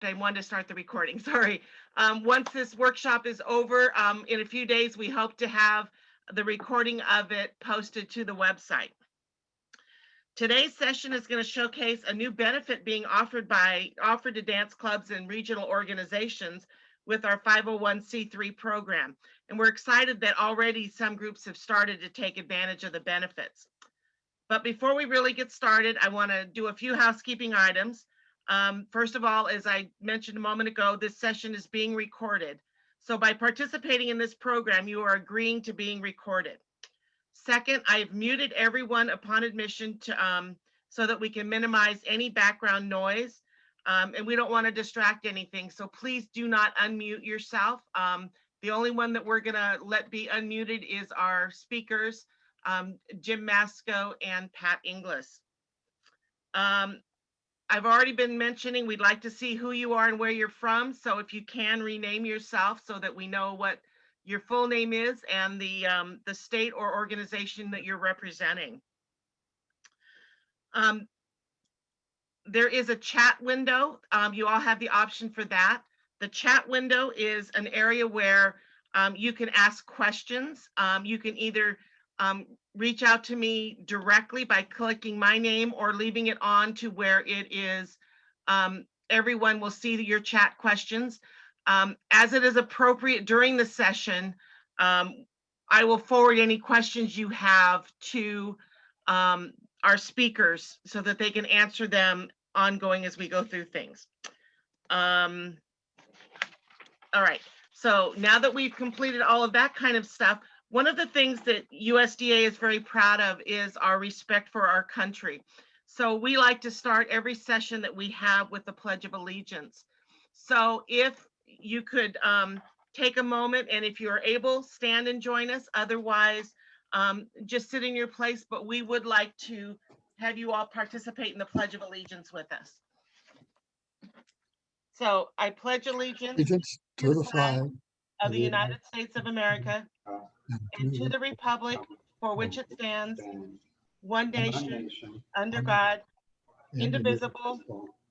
I wanted to start the recording, sorry. Once this workshop is over, in a few days, we hope to have the recording of it posted to the website. Today's session is going to showcase a new benefit being offered to dance clubs and regional organizations with our 501c3 program. And we're excited that already some groups have started to take advantage of the benefits. But before we really get started, I want to do a few housekeeping items. First of all, as I mentioned a moment ago, this session is being recorded. So by participating in this program, you are agreeing to being recorded. Second, I've muted everyone upon admission so that we can minimize any background noise. And we don't want to distract anything. So please do not unmute yourself. The only one that we're gonna let be unmuted is our speakers, Jim Masco and Pat Inglis. I've already been mentioning we'd like to see who you are and where you're from. So if you can rename yourself so that we know what your full name is and the state or organization that you're representing. There is a chat window. You all have the option for that. The chat window is an area where you can ask questions. You can either reach out to me directly by clicking my name or leaving it on to where it is, everyone will see your chat questions. As it is appropriate during the session, I will forward any questions you have to our speakers so that they can answer them ongoing as we go through things. All right, so now that we've completed all of that kind of stuff, one of the things that USDA is very proud of is our respect for our country. So we like to start every session that we have with the Pledge of Allegiance. So if you could take a moment, and if you're able, stand and join us. Otherwise, just sit in your place, but we would like to have you all participate in the Pledge of Allegiance with us. So I pledge allegiance to the flag of the United States of America and to the republic for which it stands, one nation, under God, indivisible,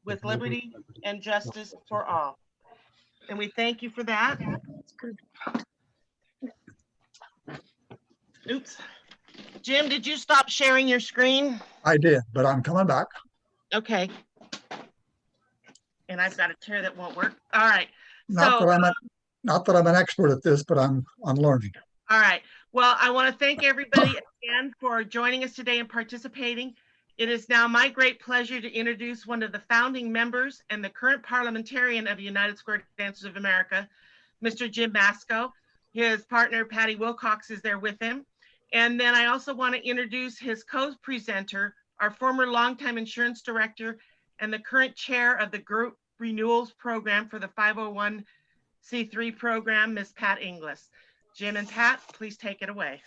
with liberty and justice for all. And we thank you for that. Oops. Jim, did you stop sharing your screen? I did, but I'm coming back. Okay. And I've got a chair that won't work. All right. Not that I'm an expert at this, but I'm learning. All right. Well, I want to thank everybody again for joining us today and participating. It is now my great pleasure to introduce one of the founding members and the current parliamentarian of the United Square Dancers of America, Mr. Jim Masco. His partner, Patty Wilcox, is there with him. And then I also want to introduce his co-presenter, our former longtime insurance director and the current chair of the group Renewals program for the 501c3 program, Ms. Pat Inglis. Jim and Pat, please take it away.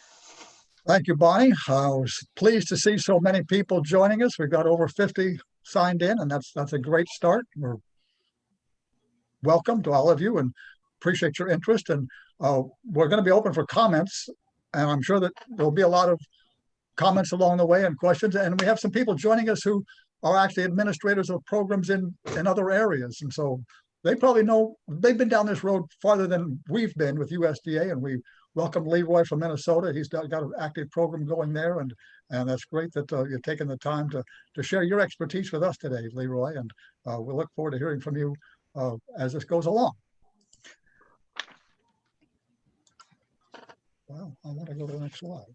Thank you, Bonnie. I was pleased to see so many people joining us. We've got over 50 signed in, and that's a great start. We're welcome to all of you and appreciate your interest. And we're going to be open for comments, and I'm sure that there'll be a lot of comments along the way and questions. And we have some people joining us who are actually administrators of programs in other areas. And so they probably know, they've been down this road farther than we've been with USDA, and we welcome Leroy from Minnesota. He's got an active program going there, and that's great that you're taking the time to share your expertise with us today, Leroy, and we'll look forward to hearing from you as this goes along. Well, I want to go to the next slide.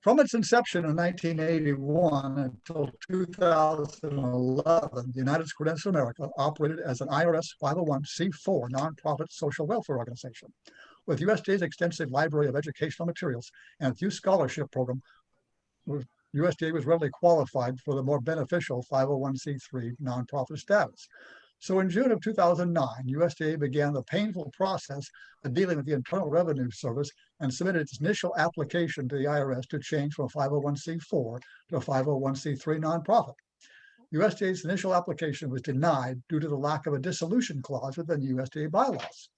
From its inception in 1981 until 2011, the United Square Dancers of America operated as an IRS 501c4 nonprofit social welfare organization. With USDA's extensive library of educational materials and youth scholarship program, USDA was readily qualified for the more beneficial 501c3 nonprofit status. So in June of 2009, USDA began the painful process of dealing with the Internal Revenue Service and submitted its initial application to the IRS to change from a 501c4 to a 501c3 nonprofit. USDA's initial application was denied due to the lack of a dissolution clause within USDA bylaws.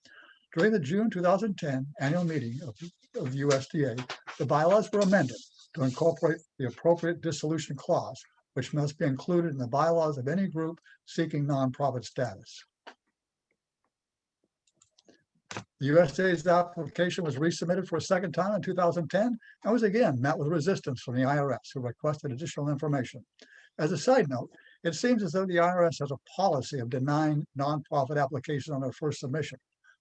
During the June 2010 annual meeting of USDA, the bylaws were amended to incorporate the appropriate dissolution clause, which must be included in the bylaws of any group seeking nonprofit status. The USDA's application was resubmitted for a second time in 2010 and was again met with resistance from the IRS, who requested additional information. As a side note, it seems as though the IRS has a policy of denying nonprofit applications on their first submission.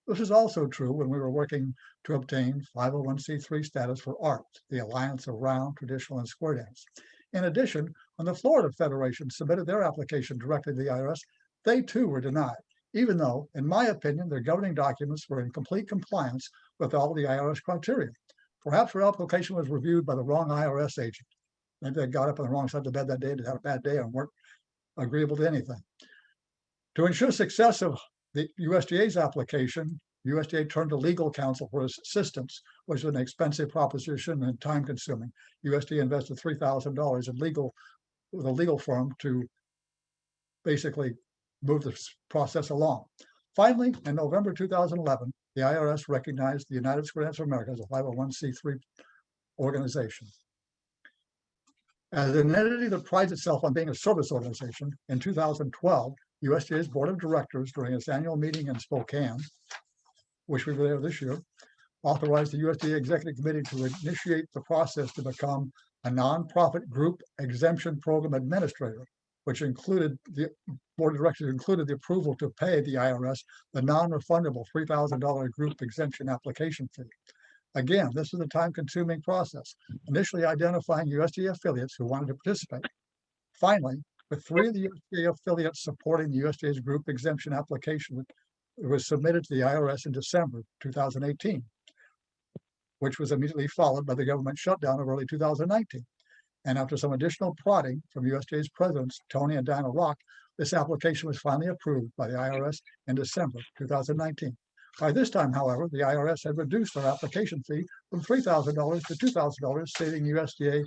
This is also true when we were working to obtain 501c3 status for ART, the Alliance of Round, Traditional, and Square Dance. In addition, when the Florida Federation submitted their application directly to the IRS, they too were denied, even though, in my opinion, their governing documents were in complete compliance with all the IRS criteria. Perhaps their application was reviewed by the wrong IRS agent. Maybe they got up on the wrong side of the bed that day and had a bad day and weren't agreeable to anything. To ensure success of the USDA's application, USDA turned to legal counsel for assistance, which was an expensive proposition and time-consuming. USDA invested $3,000 with a legal firm to basically move this process along. Finally, in November 2011, the IRS recognized the United Square Dance of America as a 501c3 organization. As an entity that prides itself on being a service organization, in 2012, USDA's Board of Directors, during its annual meeting in Spokane, which we were there this year, authorized the USDA Executive Committee to initiate the process to become a nonprofit group exemption program administrator, which included the Board of Directors included the approval to pay the IRS the non-refundable $3,000 group exemption application fee. Again, this is a time-consuming process, initially identifying USDA affiliates who wanted to participate. Finally, with 3 of the USDA affiliates supporting the USDA's group exemption application, it was submitted to the IRS in December 2018, which was immediately followed by the government shutdown of early 2019. And after some additional prodding from USDA's presidents, Tony and Dana Rock, this application was finally approved by the IRS in December 2019. By this time, however, the IRS had reduced their application fee from $3,000 to $2,000, saving USDA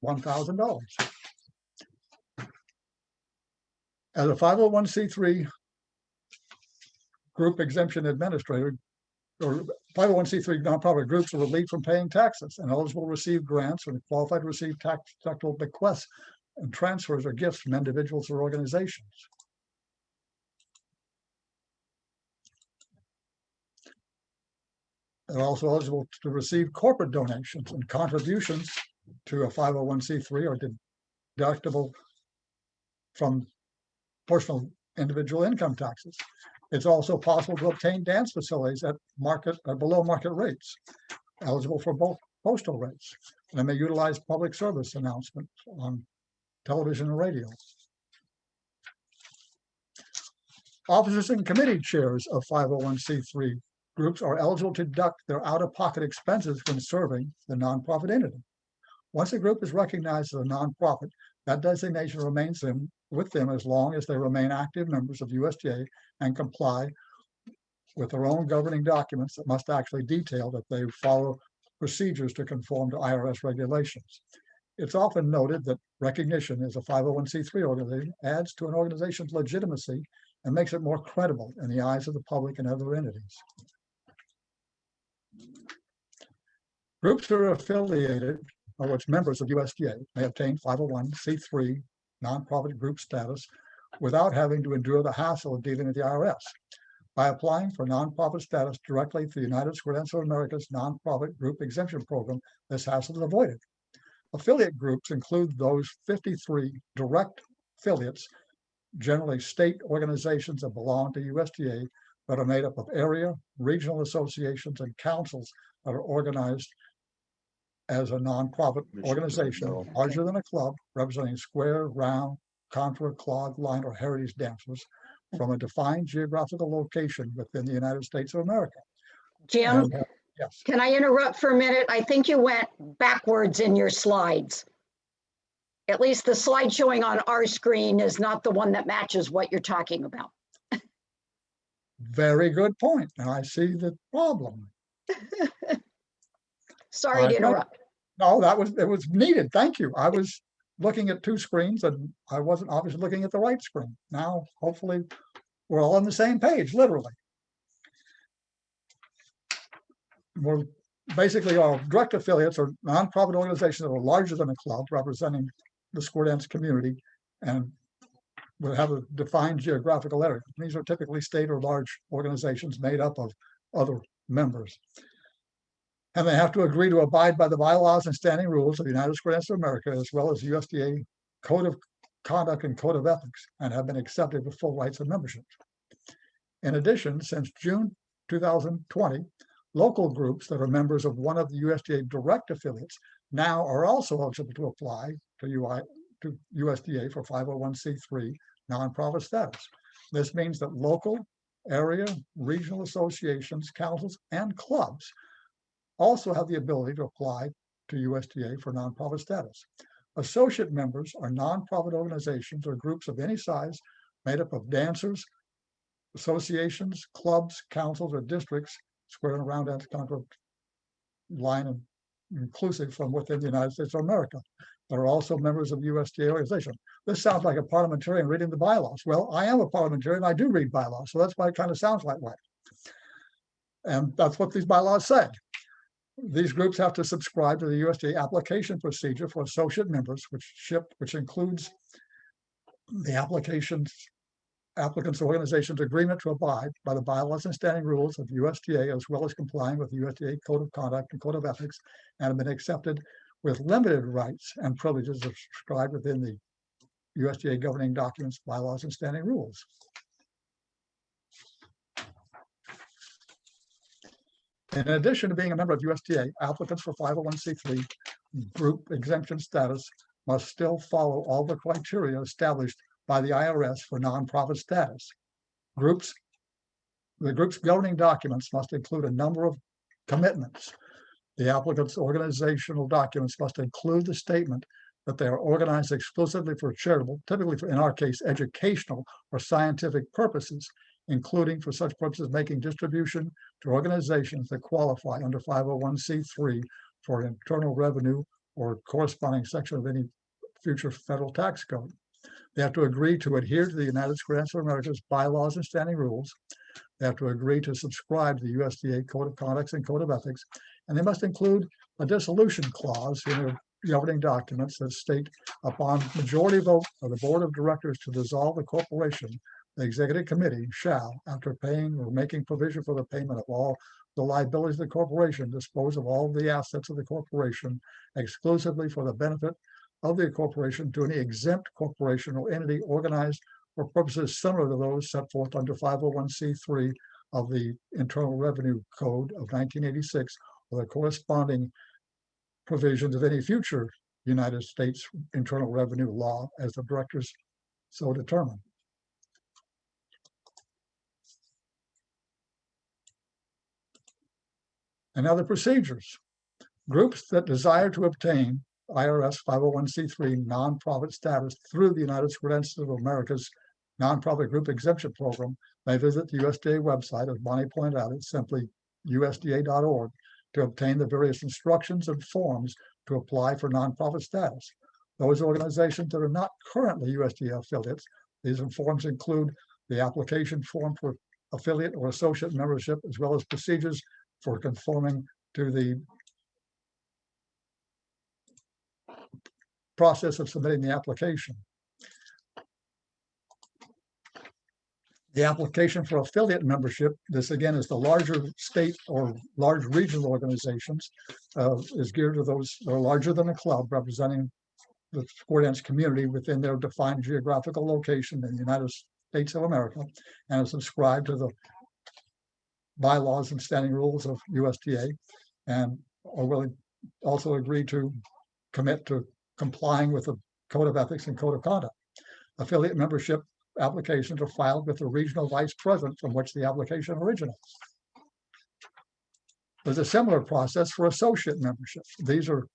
$1,000. As a 501c3 group exemption administrator, or 501c3 nonprofit groups are relieved from paying taxes and eligible to receive grants or qualified to receive tax-deductible bequests and transfers or gifts from individuals or organizations. They're also eligible to receive corporate donations and contributions to a 501c3 are deductible from personal individual income taxes. It's also possible to obtain dance facilities at market or below market rates, eligible for both postal rates, and may utilize public service announcements on television and radio. Officers and committee chairs of 501c3 groups are eligible to deduct their out-of-pocket expenses when serving the nonprofit entity. Once a group is recognized as a nonprofit, that designation remains with them as long as they remain active members of USDA and comply with their own governing documents that must actually detail that they follow procedures to conform to IRS regulations. It's often noted that recognition as a 501c3 organization adds to an organization's legitimacy and makes it more credible in the eyes of the public and other entities. Groups that are affiliated or which members of USDA may obtain 501c3 nonprofit group status without having to endure the hassle of dealing with the IRS. By applying for nonprofit status directly through the United Square Dance of America's nonprofit group exemption program, this hassle is avoided. Affiliate groups include those 53 direct affiliates, generally state organizations that belong to USDA, that are made up of area, regional associations, and councils that are organized as a nonprofit organization larger than a club, representing square, round, contour, clog, line, or heritage dancers from a defined geographical location within the United States of America. Jim, yes. Can I interrupt for a minute? I think you went backwards in your slides. At least the slide showing on our screen is not the one that matches what you're talking about. Very good point. Now I see the problem. Sorry to interrupt. No, it was needed. Thank you. I was looking at 2 screens and I wasn't obviously looking at the right screen. Now, hopefully we're all on the same page, literally. We're basically our direct affiliates are nonprofit organizations that are larger than a club, representing the square dance community and will have a defined geographical area. These are typically state or large organizations made up of other members. And they have to agree to abide by the bylaws and standing rules of the United States of America, as well as USDA Code of Conduct and Code of Ethics, and have been accepted with full rights of membership. In addition, since June 2020, local groups that are members of one of the USDA direct affiliates now are also eligible to apply to USDA for 501c3 nonprofit status. This means that local, area, regional associations, councils, and clubs also have the ability to apply to USDA for nonprofit status. Associate members are nonprofit organizations or groups of any size made up of dancers, associations, clubs, councils, or districts, squaring around that kind of line and inclusive from within the United States of America, that are also members of USDA organization. This sounds like a parliamentarian reading the bylaws. Well, I am a parliamentarian. I do read bylaws, so that's why it kind of sounds like that. And that's what these bylaws say. These groups have to subscribe to the USDA application procedure for associate members, which includes the applicant's organization's agreement to abide by the bylaws and standing rules of USDA, as well as complying with the USDA Code of Conduct and Code of Ethics, and have been accepted with limited rights and privileges described within the USDA governing documents, bylaws, and standing rules. In addition to being a member of USDA, applicants for 501c3 group exemption status must still follow all the criteria established by the IRS for nonprofit status. The group's governing documents must include a number of commitments. The applicant's organizational documents must include the statement that they are organized exclusively for charitable, typically for, in our case, educational or scientific purposes, including for such purposes making distribution to organizations that qualify under 501c3 for internal revenue or corresponding section of any future federal tax code. They have to agree to adhere to the United States of America's bylaws and standing rules. They have to agree to subscribe to the USDA Code of Conduct and Code of Ethics, and they must include a dissolution clause in their governing documents that state, upon majority vote of the board of directors to dissolve the corporation, the executive committee shall, after paying or making provision for the payment of all the liabilities of the corporation, dispose of all the assets of the corporation exclusively for the benefit of the corporation to any exempt corporation or entity organized for purposes similar to those set forth under 501c3 of the Internal Revenue Code of 1986 or the corresponding provisions of any future United States Internal Revenue law as the directors so determine. And other procedures. Groups that desire to obtain IRS 501c3 nonprofit status through the United States of America's nonprofit group exemption program may visit the USDA website, as Bonnie pointed out. It's simply usda.org, to obtain the various instructions and forms to apply for nonprofit status. Those organizations that are not currently USDA affiliates, these forms include the application form for affiliate or associate membership, as well as procedures for conforming to the process of submitting the application. The application for affiliate membership, this again is the larger state or large regional organizations, is geared to those that are larger than a club, representing the square dance community within their defined geographical location in the United States of America, and is subscribed to the bylaws and standing rules of USDA, and are willing also agree to commit to complying with the Code of Ethics and Code of Conduct. Affiliate membership applications are filed with the regional vice president from which the application originates. There's a similar process for associate membership. These are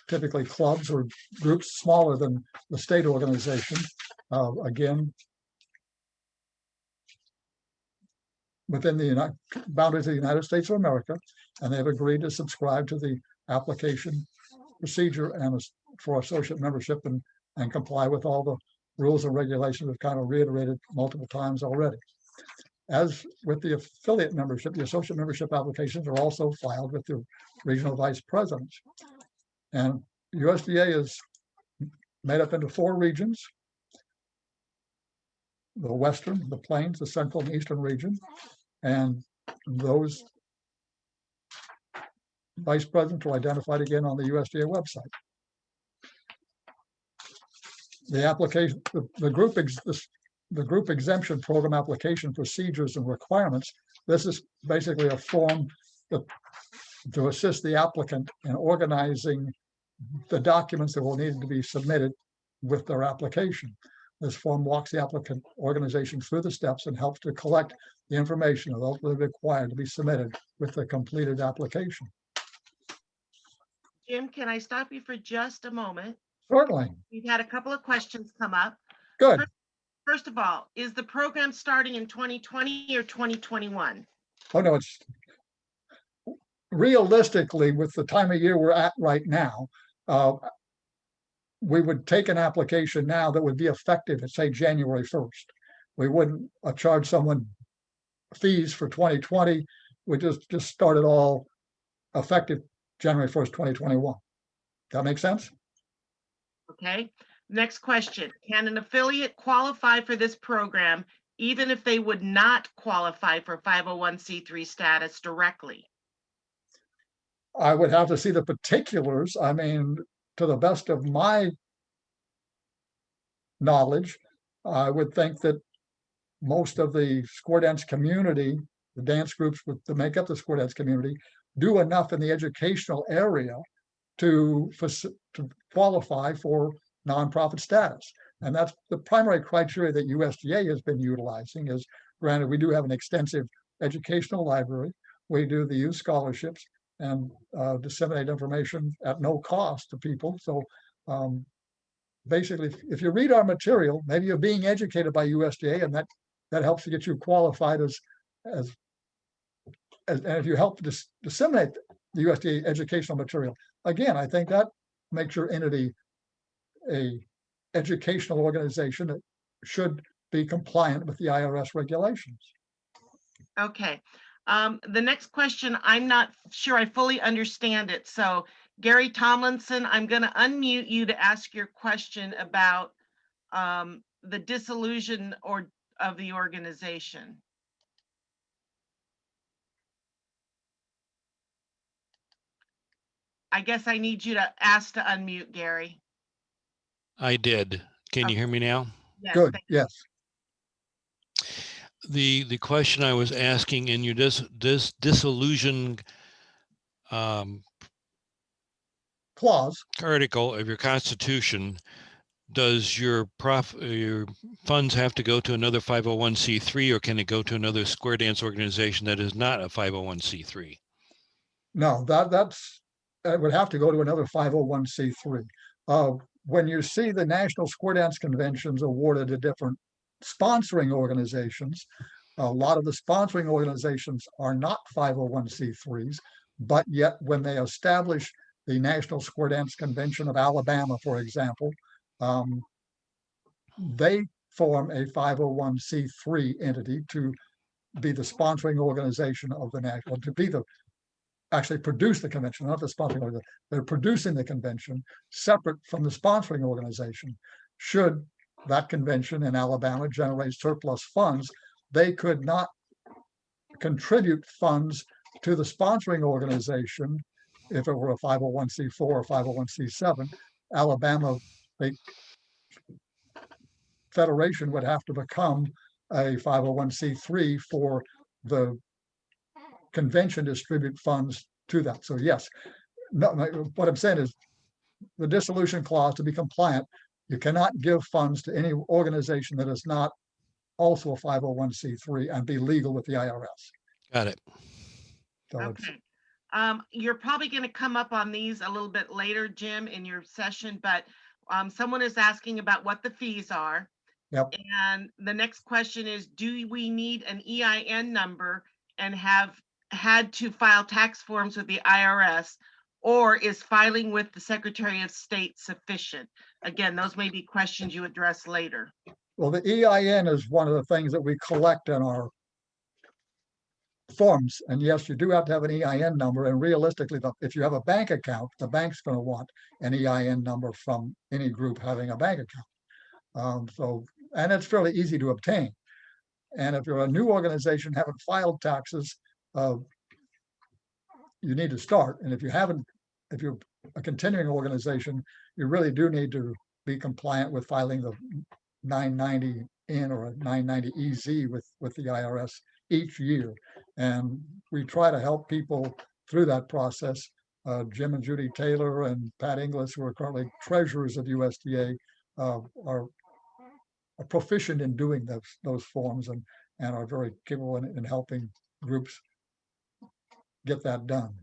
typically clubs or groups smaller than the state organization. Again, within the boundaries of the United States of America, and they've agreed to subscribe to the application procedure and for associate membership and comply with all the rules and regulations we've kind of reiterated multiple times already. As with the affiliate membership, the associate membership applications are also filed with the regional vice presidents. And USDA is made up into 4 regions: the Western, the Plains, the Central, and Eastern region. And those vice presidents are identified again on the USDA website. The application, the group exemption program application procedures and requirements. This is basically a form to assist the applicant in organizing the documents that will need to be submitted with their application. This form walks the applicant organization through the steps and helps to collect the information ultimately required to be submitted with the completed application. Jim, can I stop you for just a moment? Certainly. We've had a couple of questions come up. Good. First of all, is the program starting in 2020 or 2021? Oh, no, it's realistically, with the time of year we're at right now, we would take an application now that would be effective at, say, January 1st. We wouldn't charge someone fees for 2020. We just start it all effective January 1st, 2021. That make sense? Okay. Next question. Can an affiliate qualify for this program even if they would not qualify for 501c3 status directly? I would have to see the particulars. I mean, to the best of my knowledge, I would think that most of the square dance community, the dance groups that make up the square dance community, do enough in the educational area to qualify for nonprofit status. And that's the primary criteria that USDA has been utilizing. Is, granted, we do have an extensive educational library. We do the youth scholarships and disseminate information at no cost to people. So basically, if you read our material, maybe you're being educated by USDA, and that helps to get you qualified as and if you help disseminate the USDA educational material, again, I think that makes your entity a educational organization that should be compliant with the IRS regulations. Okay. The next question, I'm not sure I fully understand it. So Gary Tomlinson, I'm going to unmute you to ask your question about the dissolution of the organization. I guess I need you to ask to unmute, Gary. I did. Can you hear me now? Yes, Good, yes. The question I was asking in your dissolution Clause. article of your Constitution, does your funds have to go to another 501c3, or can it go to another square dance organization that is not a 501c3? No, that would have to go to another 501c3. When you see the National Square Dance Conventions awarded to different sponsoring organizations, a lot of the sponsoring organizations are not 501c3s, but yet when they establish the National Square Dance Convention of Alabama, for example, they form a 501c3 entity to be the sponsoring organization of the national, to be the actually produce the convention, not the sponsoring organization. They're producing the convention separate from the sponsoring organization. Should that convention in Alabama generate surplus funds, they could not contribute funds to the sponsoring organization if it were a 501c4 or 501c7. Alabama Federation would have to become a 501c3 for the convention distribute funds to that. So yes, no, what I'm saying is the dissolution clause, to be compliant, you cannot give funds to any organization that is not also a 501c3 and be legal with the IRS. Got it. So okay. You're probably going to come up on these a little bit later, Jim, in your session, but someone is asking about what the fees are. Yep. And the next question is, do we need an EIN number and have had to file tax forms with the IRS, or is filing with the Secretary of State sufficient? Again, those may be questions you address later. Well, the EIN is one of the things that we collect in our forms. And yes, you do have to have an EIN number. And realistically, if you have a bank account, the bank's going to want an EIN number from any group having a bank account. And it's fairly easy to obtain. And if you're a new organization, haven't filed taxes, you need to start. And if you're a continuing organization, you really do need to be compliant with filing the 990N or a 990EZ with the IRS each year. And we try to help people through that process. Jim and Judy Taylor and Pat Inglis, who are currently treasurers of USDA, are proficient in doing those forms and are very capable in helping groups get that done.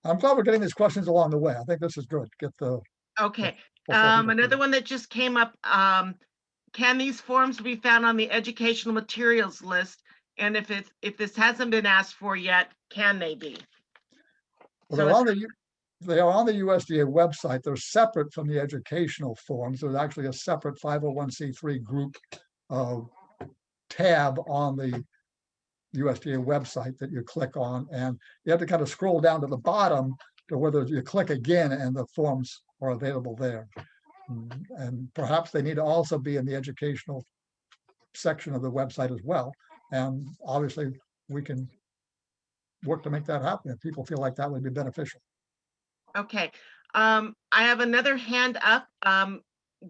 I'm glad we're getting these questions along the way. I think this is good. Get the Okay. the- Another one that just came up, can these forms be found on the educational materials list? And if this hasn't been asked for yet, can they be? Well, So they are on the USDA website. They're separate from the educational forms. There's actually a separate 501c3 group tab on the USDA website that you click on, and you have to kind of scroll down to the bottom to whether you click again and the forms are available there. And perhaps they need to also be in the educational section of the website as well. And obviously we can work to make that happen if people feel like that would be beneficial. Okay. I have another hand up.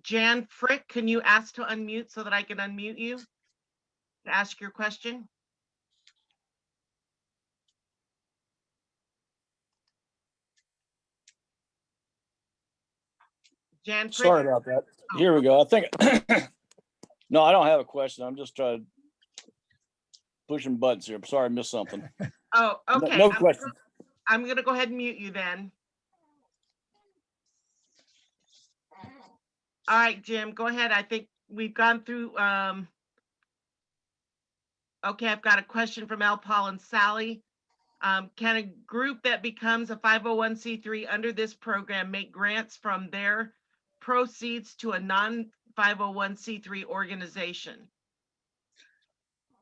Jan Frick, can you ask to unmute so that I can unmute you to ask your question? Jan Frick? Sorry about that. Here we go. I think, no, I don't have a question. I'm just trying pushing buttons here. I'm sorry, I missed something. Oh, okay. No question. I'm gonna go ahead and mute you then. All right, Jim, go ahead. I think we've gone through, okay, I've got a question from Al, Paul, and Sally. Can a group that becomes a 501c3 under this program make grants from their proceeds to a non-501c3 organization?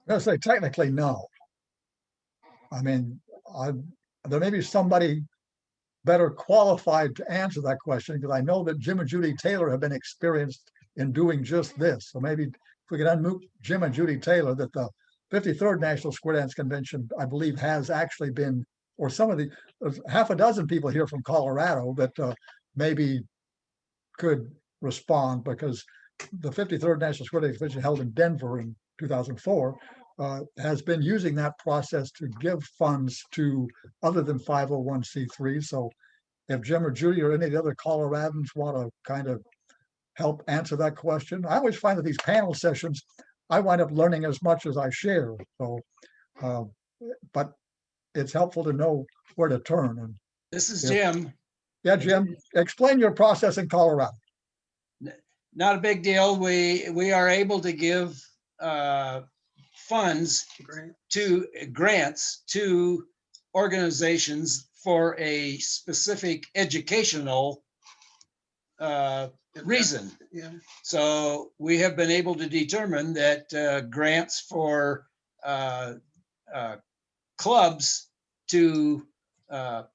I'm gonna say technically no. I mean, there may be somebody better qualified to answer that question, because I know that Jim and Judy Taylor have been experienced in doing just this. So maybe if we could unmute Jim and Judy Taylor, that the 53rd National Square Dance Convention, I believe, has actually been, or some of there's half a dozen people here from Colorado that maybe could respond, because the 53rd National Square Dance Convention held in Denver in 2004 has been using that process to give funds to other than 501c3. So if Jim or Judy or any of the other Coloradans want to kind of help answer that question, I always find that these panel sessions, I wind up learning as much as I share. So, but it's helpful to know where to turn. And This is Jim. yeah, Jim, explain your process in Colorado. Not a big deal. We are able to give funds to grants to organizations for a specific educational reason. Yeah. So we have been able to determine that grants for clubs to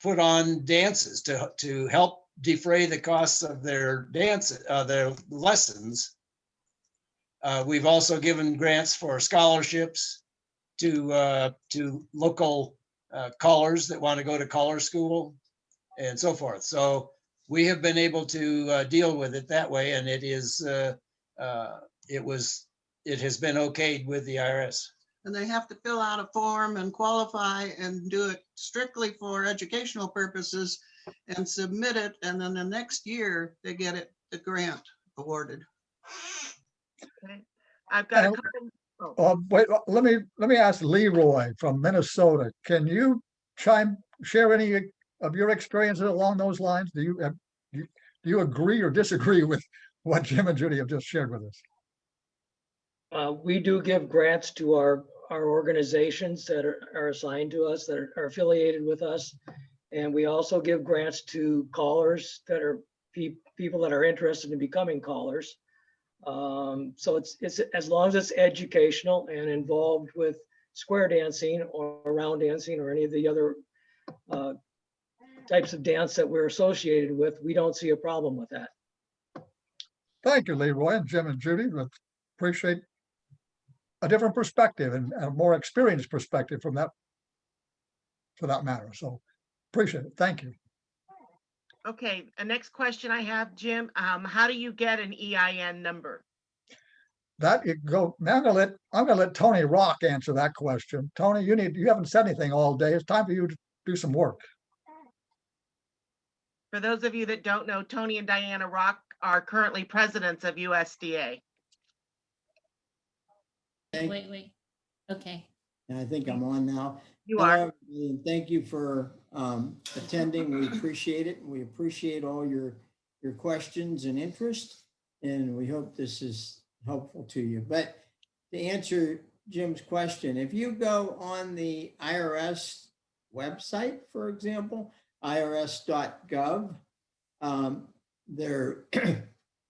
put on dances to help defray the costs of their their lessons. We've also given grants for scholarships to local callers that want to go to caller school and so forth. So we have been able to deal with it that way, and it has been okayed with the IRS. And they have to fill out a form and qualify and do it strictly for educational purposes and submit it. And then the next year they get the grant awarded. Okay. I've got a And- couple. Wait, let me ask Leroy from Minnesota. Can you share any of your experiences along those lines? Do you agree or disagree with what Jim and Judy have just shared with us? We do give grants to our organizations that are assigned to us, that are affiliated with us. And we also give grants to callers that are people that are interested in becoming callers. So it's as long as it's educational and involved with square dancing or round dancing or any of the other types of dance that we're associated with, we don't see a problem with that. Thank you, Leroy and Jim and Judy. Appreciate a different perspective and a more experienced perspective from that, for that matter. So appreciate it. Thank you. Okay, the next question I have, Jim, how do you get an EIN number? That it go. Now I'm gonna let Tony Rock answer that question. Tony, you haven't said anything all day. It's time for you to do some work. For those of you that don't know, Tony and Diana Rock are currently presidents of USDA. Wait. Okay. And I think I'm on now. You Hello, are. everybody, and thank you for attending. We appreciate it. We appreciate all your questions and interest, and we hope this is helpful to you. But to answer Jim's question, if you go on the IRS website, for example, irs.gov, there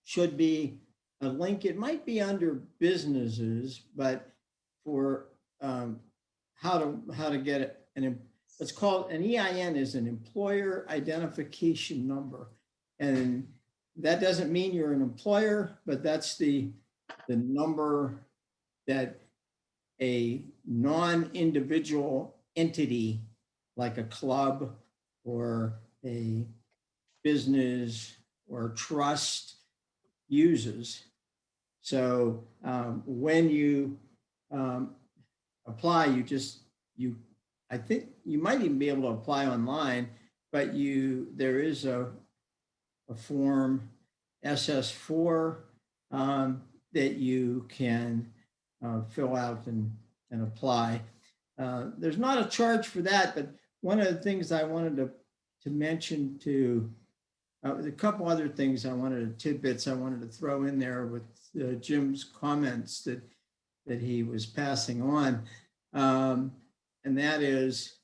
should be a link. It might be under businesses, but for how to get it, it's called an EIN is an employer identification number, and that doesn't mean you're an employer, but that's the number that a non-individual entity like a club or a business or trust uses. So when you apply, I think you might even be able to apply online, but there is a form SS4 that you can fill out and apply. There's not a charge for that, but one of the things I wanted to mention a couple other things tidbits I wanted to throw in there with Jim's comments that he was passing on. And that is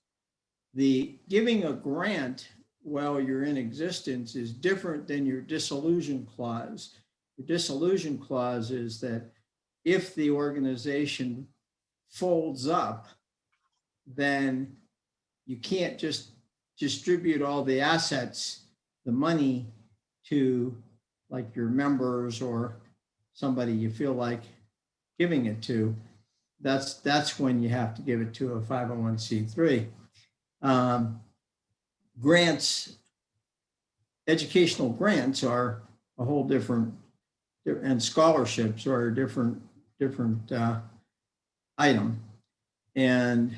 the giving a grant while you're in existence is different than your dissolution clause. Your dissolution clause is that if the organization folds up, then you can't just distribute all the assets, the money to like your members or somebody you feel like giving it to. That's when you have to give it to a 501c3. Grants, educational grants are a whole different, and scholarships are a different item. And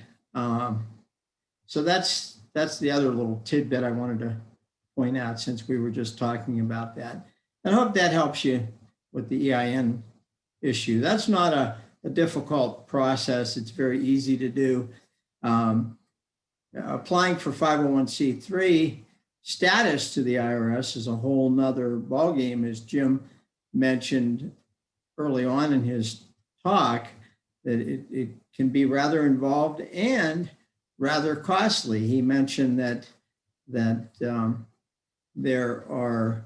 so that's the other little tidbit I wanted to point out since we were just talking about that. And I hope that helps you with the EIN issue. That's not a difficult process. It's very easy to do. Applying for 501c3 status to the IRS is a whole nother ballgame, as Jim mentioned early on in his talk, that it can be rather involved and rather costly. He mentioned that there are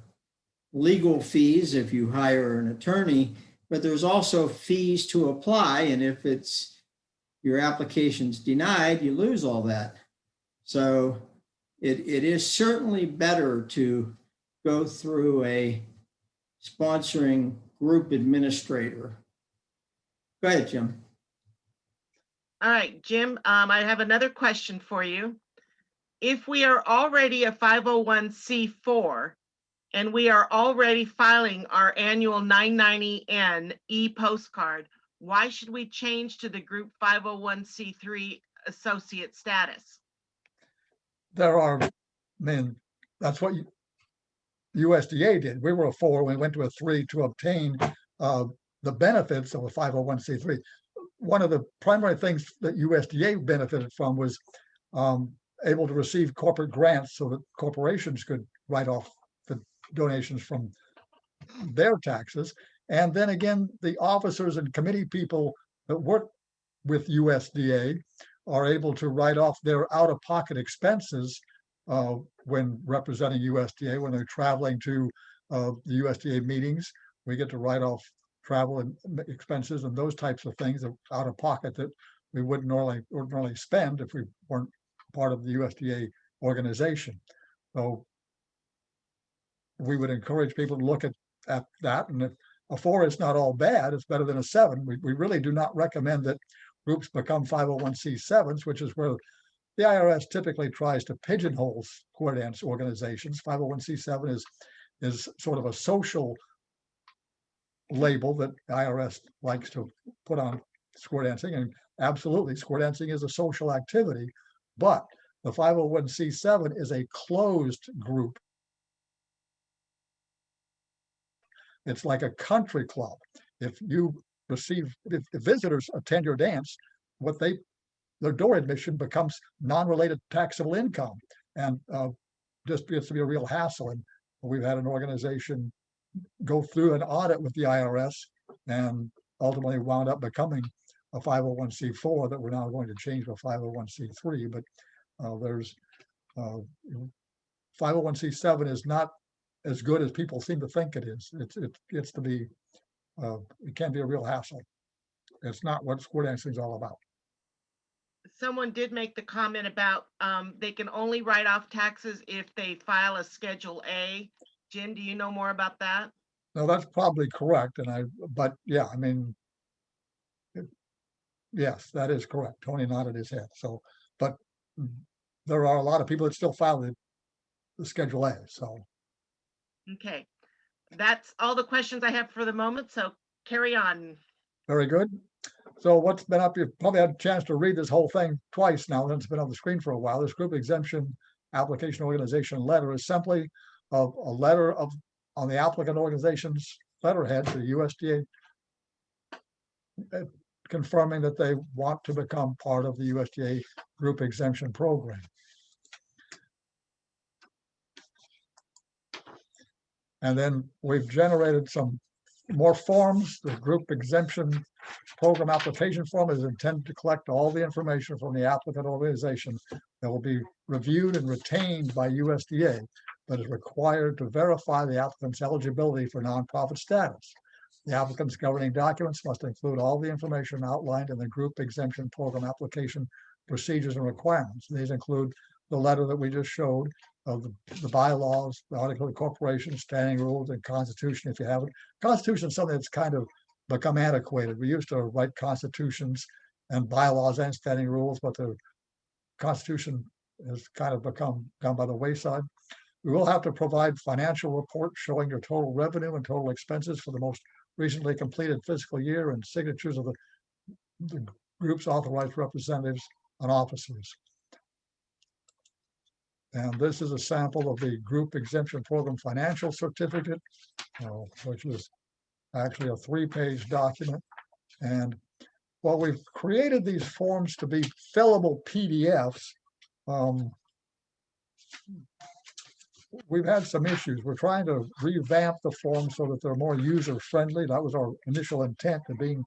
legal fees if you hire an attorney, but there's also fees to apply. And if your application's denied, you lose all that. So it is certainly better to go through a sponsoring group administrator. Go ahead, Jim. All right, Jim, I have another question for you. If we are already a 501c4 and we are already filing our annual 990N e-postcard, why should we change to the group 501c3 associate status? That's what USDA did. We were a 4, we went to a 3 to obtain the benefits of a 501c3. One of the primary things that USDA benefited from was able to receive corporate grants so that corporations could write off the donations from their taxes. And then again, the officers and committee people that work with USDA are able to write off their out-of-pocket expenses when representing USDA, when they're traveling to the USDA meetings. We get to write off travel and expenses and those types of things out of pocket that we wouldn't ordinarily spend if we weren't part of the USDA organization. So we would encourage people to look at that. And a 4 is not all bad. It's better than a 7. We really do not recommend that groups become 501c7s, which is where the IRS typically tries to pigeonhole square dance organizations. 501c7 is sort of a social label that IRS likes to put on square dancing. And absolutely, square dancing is a social activity, but the 501c7 is a closed group. It's like a country club. If visitors attend your dance, their door admission becomes non-related taxable income, and just gets to be a real hassle. And we've had an organization go through an audit with the IRS and ultimately wound up becoming a 501c4 that we're now going to change to a 501c3. But there's 501c7 is not as good as people seem to think it is. It gets to be, it can be a real hassle. It's not what square dancing is all about. Someone did make the comment about they can only write off taxes if they file a Schedule A. Jim, do you know more about that? No, that's probably correct. But yeah, I mean, yes, that is correct. Tony nodded his head. So, but there are a lot of people that still file the Schedule A. So. Okay, that's all the questions I have for the moment. So carry on. Very good. So what's been up, you've probably had a chance to read this whole thing twice now, and it's been on the screen for a while. This group exemption application organization letter is simply a letter on the applicant organization's letterhead to USDA confirming that they want to become part of the USDA group exemption program. And then we've generated some more forms. The group exemption program application form is intended to collect all the information from the applicant organization that will be reviewed and retained by USDA, but is required to verify the applicant's eligibility for nonprofit status. The applicant's governing documents must include all the information outlined in the group exemption program application procedures and requirements. These include the letter that we just showed of the bylaws, the article of incorporation, standing rules, and constitution if you haven't. Constitution is something that's kind of become antiquated. We used to write constitutions and bylaws and standing rules, but the Constitution has kind of become gone by the wayside. We will have to provide financial reports showing your total revenue and total expenses for the most recently completed fiscal year and signatures of the group's authorized representatives and officers. And this is a sample of the group exemption program financial certificate, which is actually a 3-page document. And while we've created these forms to be fillable PDFs, we've had some issues. We're trying to revamp the forms so that they're more user-friendly. That was our initial intent, of being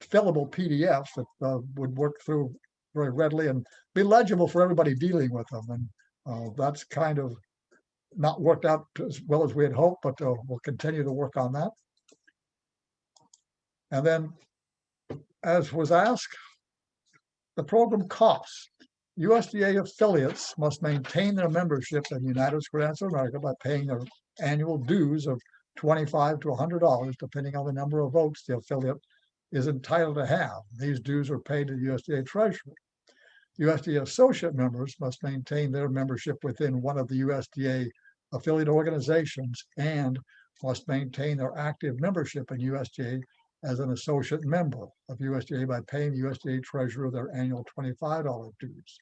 fillable PDFs that would work through very readily and be legible for everybody dealing with them. And that's kind of not worked out as well as we had hoped, but we'll continue to work on that. And then, as was asked, the program costs. USDA affiliates must maintain their membership in United Square Dance of America by paying their annual dues of $25 to $100, depending on the number of votes the affiliate is entitled to have. These dues are paid to the USDA Treasurer. USDA associate members must maintain their membership within one of the USDA affiliate organizations and must maintain their active membership in USDA as an associate member of USDA by paying the USDA Treasurer their annual $25 dues.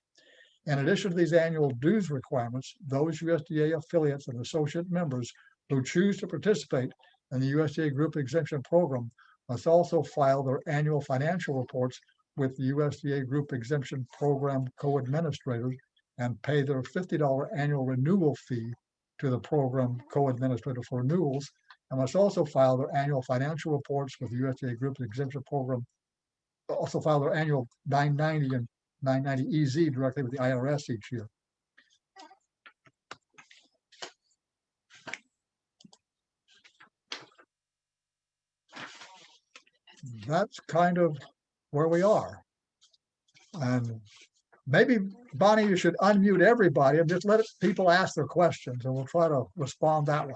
In addition to these annual dues requirements, those USDA affiliates and associate members who choose to participate in the USDA Group Exemption Program must also file their annual financial reports with the USDA Group Exemption Program co-administrators and pay their $50 annual renewal fee to the program co-administrator for renewals, and must also file their annual financial reports with the USDA Group Exemption Program, also file their annual 990 and 990 EZ directly with the IRS each year. That's kind of where we are. And maybe, Bonnie, you should unmute everybody and just let people ask their questions, and we'll try to respond that way.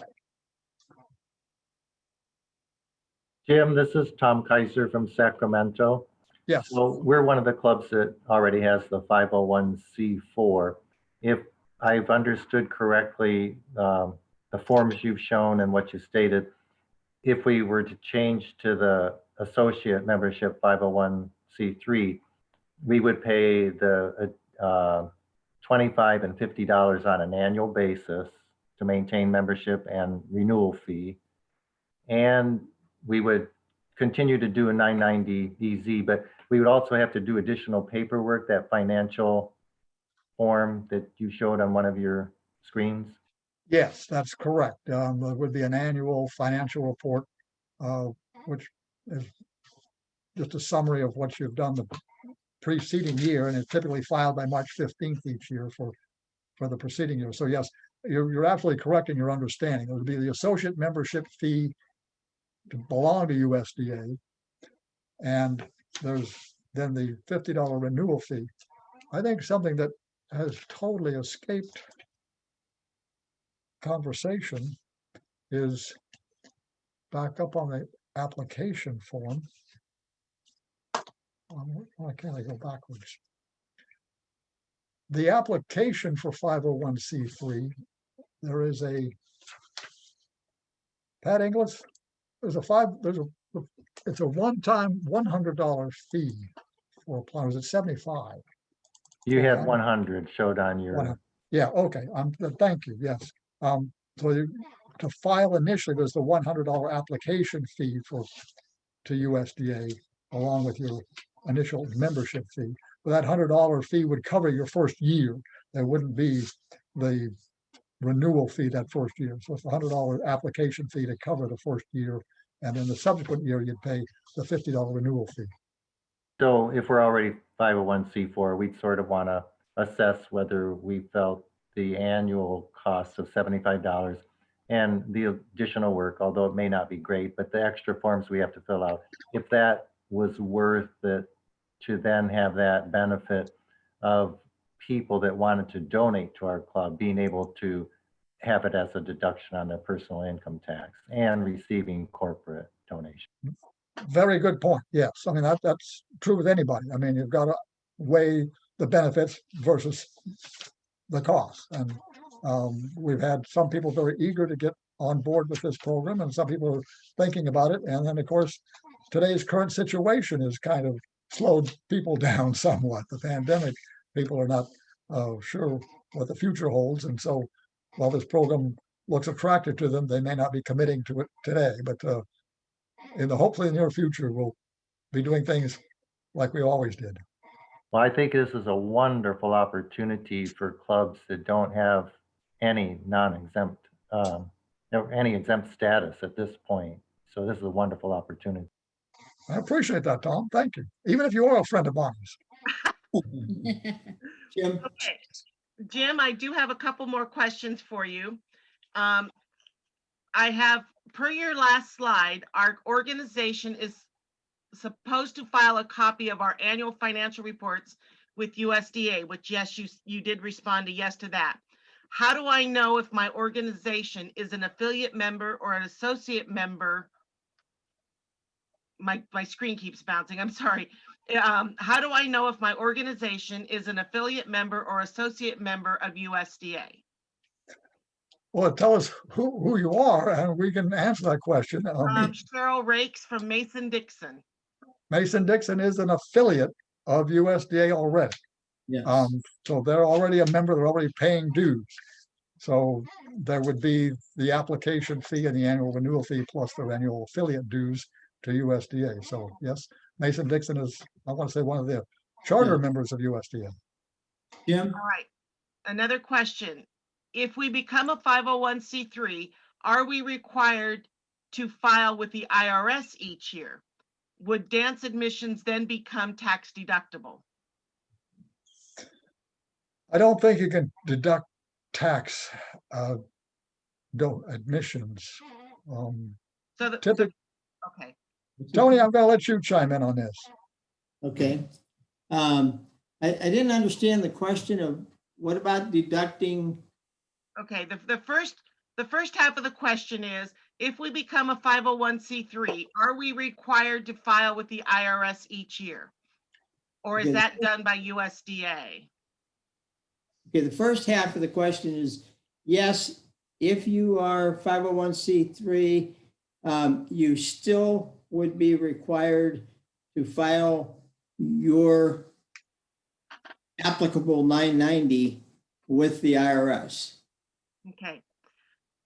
Jim, this is Tom Kaiser from Sacramento. Yes, So we're one of the clubs that already has the 501c4. If I've understood correctly, the forms you've shown and what you stated, if we were to change to the associate membership 501c3, we would pay the $25 and $50 on an annual basis to maintain membership and renewal fee. And we would continue to do a 990 EZ, but we would also have to do additional paperwork, that financial form that you showed on one of your screens. yes, that's correct. There would be an annual financial report, which is just a summary of what you've done the preceding year, and it's typically filed by March 15th each year for the preceding year. So yes, you're absolutely correct in your understanding. It would be the associate membership fee to belong to USDA, and there's then the $50 renewal fee. I think something that has totally escaped conversation is back up on the application form. Why can't I go backwards? The application for 501c3, there is a, Pat Inglis, it's a one-time $100 fee for applying. Was it 75? You had 100 showed on your. Yeah, okay, thank you, yes. To file initially, there's the $100 application fee to USDA along with your initial membership fee. But that $100 fee would cover your first year. There wouldn't be the renewal fee that first year. So it's a $100 application fee to cover the first year. And then the subsequent year, you'd pay the $50 renewal fee. So if we're already 501c4, we'd sort of want to assess whether we felt the annual cost of $75 and the additional work, although it may not be great, but the extra forms we have to fill out, if that was worth it to then have that benefit of people that wanted to donate to our club being able to have it as a deduction on their personal income tax and receiving corporate donations. Very good point. Yes, I mean that's true with anybody. I mean, you've got to weigh the benefits versus the costs, and we've had some people very eager to get on board with this program, and some people are thinking about it. And then, of course, today's current situation has kind of slowed people down somewhat. The pandemic, people are not sure what the future holds, and so while this program looks attractive to them, they may not be committing to it today. But in the hopefully near future, we'll be doing things like we always did. Well, I think this is a wonderful opportunity for clubs that don't have any non-exempt, any exempt status at this point. So this is a wonderful opportunity. I appreciate that, Tom. Thank you. Even if you are a friend of mine. Jim, Okay, Jim, I do have a couple more questions for you. I have, per your last slide, our organization is supposed to file a copy of our annual financial reports with USDA, which yes, you did respond to yes to that. How do I know if my organization is an affiliate member or an associate member? My screen keeps bouncing, I'm sorry. How do I know if my organization is an affiliate member or associate member of USDA? Well, tell us who you are, and we can answer that question. Cheryl Rakes from Mason-Dixon. Mason-Dixon is an affiliate of USDA already. yes. So they're already a member, they're already paying dues. So there would be the application fee and the annual renewal fee plus their annual affiliate dues to USDA. So yes, Mason-Dixon is, I want to say, one of the charter members of USDA. Jim, All right, another question. If we become a 501c3, are we required to file with the IRS each year? Would dance admissions then become tax deductible? I don't think you can deduct tax admissions. So okay. Tony, I'm going to let you chime in on this. okay. I didn't understand the question of what about deducting? Okay, the first half of the question is, if we become a 501c3, are we required to file with the IRS each year? Or is Okay. that done by USDA? Okay, the first half of the question is, yes, if you are 501c3, you still would be required to file your applicable 990 with the IRS. Okay.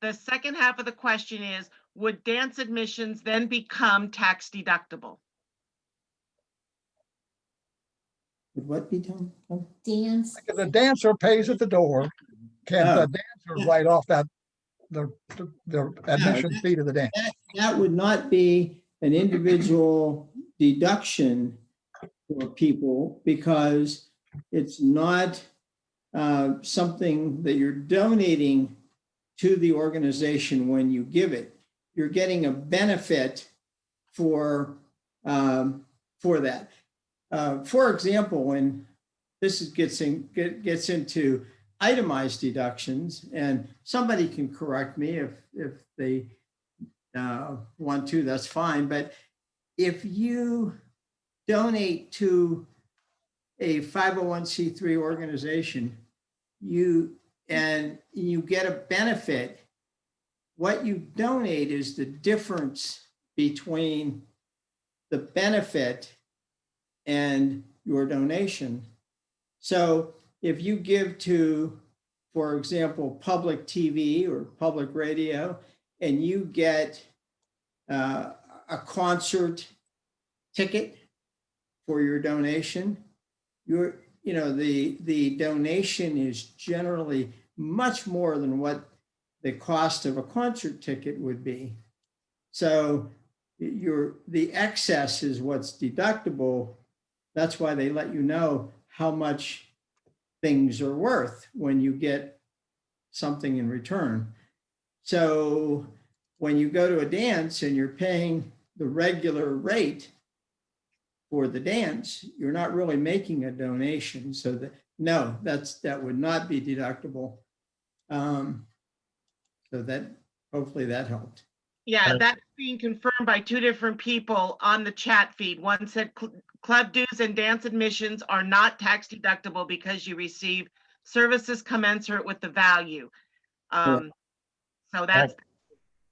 The second half of the question is, would dance admissions then become tax deductible? Would what be done? Dance. If the dancer pays at the door, can the Oh. dancer write off that, the admission fee to the dance? That would not be an individual deduction for people because it's not something that you're donating to the organization when you give it. You're getting a benefit for that. For example, when this gets into itemized deductions, and somebody can correct me if they want to, that's fine. But if you donate to a 501c3 organization, you get a benefit, what you donate is the difference between the benefit and your donation. So if you give to, for example, public TV or public radio, and you get a concert ticket for your donation, the donation is generally much more than what the cost of a concert ticket would be. So the excess is what's deductible. That's why they let you know how much things are worth when you get something in return. So when you go to a dance and you're paying the regular rate for the dance, you're not really making a donation. So that would not be deductible. So that hopefully that helped. Yeah, that's being confirmed by two different people on the chat feed. One said club dues and dance admissions are not tax deductible because you receive services commensurate with the value. So that's.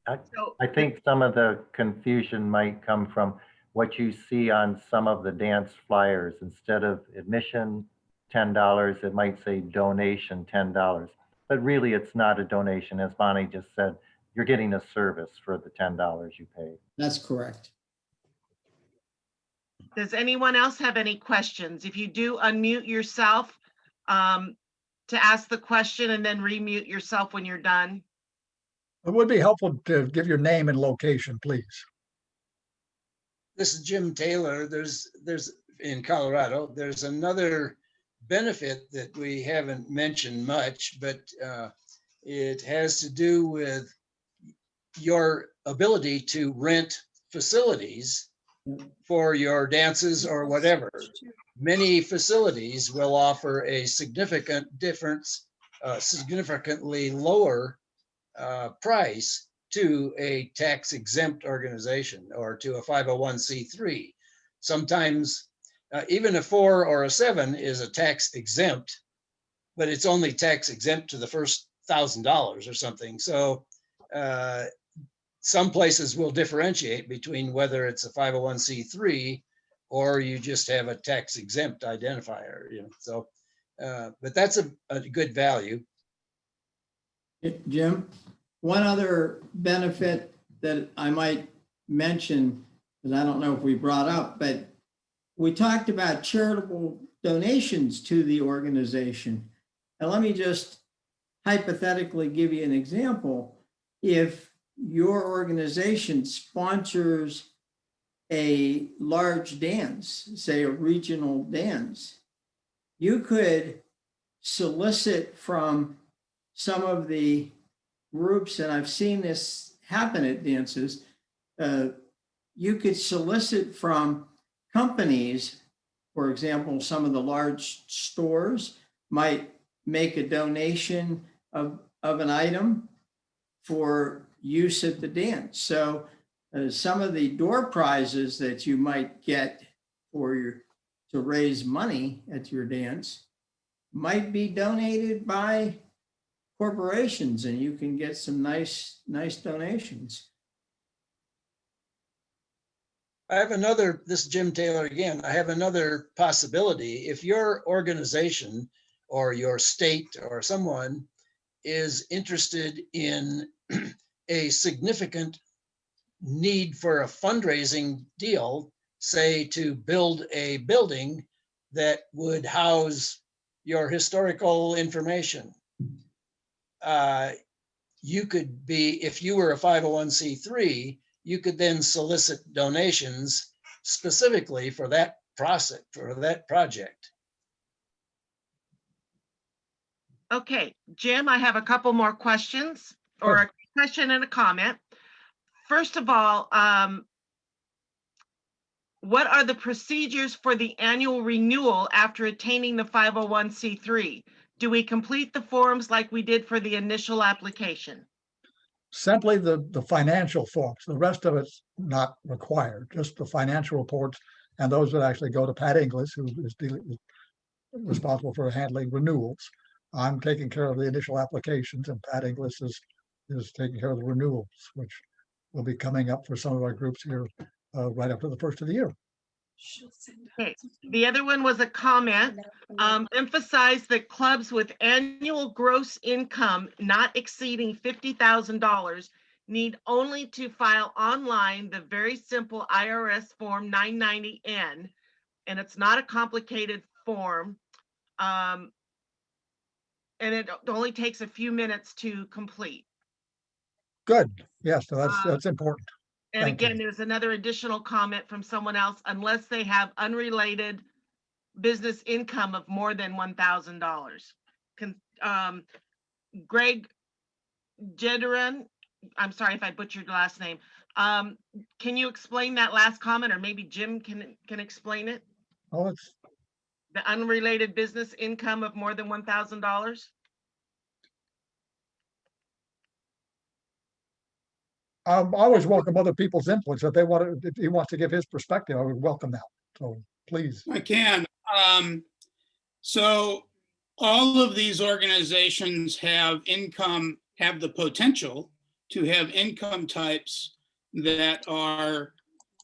I think some of the confusion might come from what you see on some of the dance flyers. Instead of admission $10, it might say donation $10. But really, it's not a donation. As Bonnie just said, you're getting a service for the $10 you paid. That's correct. Does anyone else have any questions? If you do, unmute yourself to ask the question and then remute yourself when you're done. It would be helpful to give your name and location, please. This is Jim Taylor. There's in Colorado, there's another benefit that we haven't mentioned much, but it has to do with your ability to rent facilities for your dances or whatever. Many facilities will offer a significant difference, significantly lower price to a tax exempt organization or to a 501c3. Sometimes even a 4 or a 7 is a tax exempt, but it's only tax exempt to the first $1,000 or something. So some places will differentiate between whether it's a 501c3 or you just have a tax exempt identifier. So, but that's a good value. Jim, one other benefit that I might mention, because I don't know if we brought up, but we talked about charitable donations to the organization. And let me just hypothetically give you an example. If your organization sponsors a large dance, say a regional dance, you could solicit from some of the groups, and I've seen this happen at dances, you could solicit from companies. For example, some of the large stores might make a donation of an item for use at the dance. So some of the door prizes that you might get to raise money at your dance might be donated by corporations, and you can get some nice donations. I have another, this is Jim Taylor again. I have another possibility. If your organization or your state or someone is interested in a significant need for a fundraising deal, say to build a building that would house your historical information, you could be, if you were a 501c3, you could then solicit donations specifically for that process, for that project. Okay, Jim, I have a couple more questions, or a question and a comment. First of all, what are the procedures for the annual renewal after attaining the 501c3? Do we complete the forms like we did for the initial application? Simply the financial forms. The rest of it's not required, just the financial reports, and those that actually go to Pat Inglis, who is responsible for handling renewals. I'm taking care of the initial applications, and Pat Inglis is taking care of the renewals, which will be coming up for some of our groups here right after the first of the year. Okay. The other one was a comment. Emphasize that clubs with annual gross income not exceeding $50,000 need only to file online the very simple IRS Form 990N, and it's not a complicated form. And it only takes a few minutes to complete. Good. Yes, so that's important. And Thank you. again, there's another additional comment from someone else, unless they have unrelated business income of more than $1,000. Greg Jederan, I'm sorry if I butchered your last name. Can you explain that last comment, or maybe Jim can explain it? Oh, it's The unrelated business income of more than $1,000? I always welcome other people's inputs. If he wants to give his perspective, I would welcome that. So please. I can. So all of these organizations have the potential to have income types that are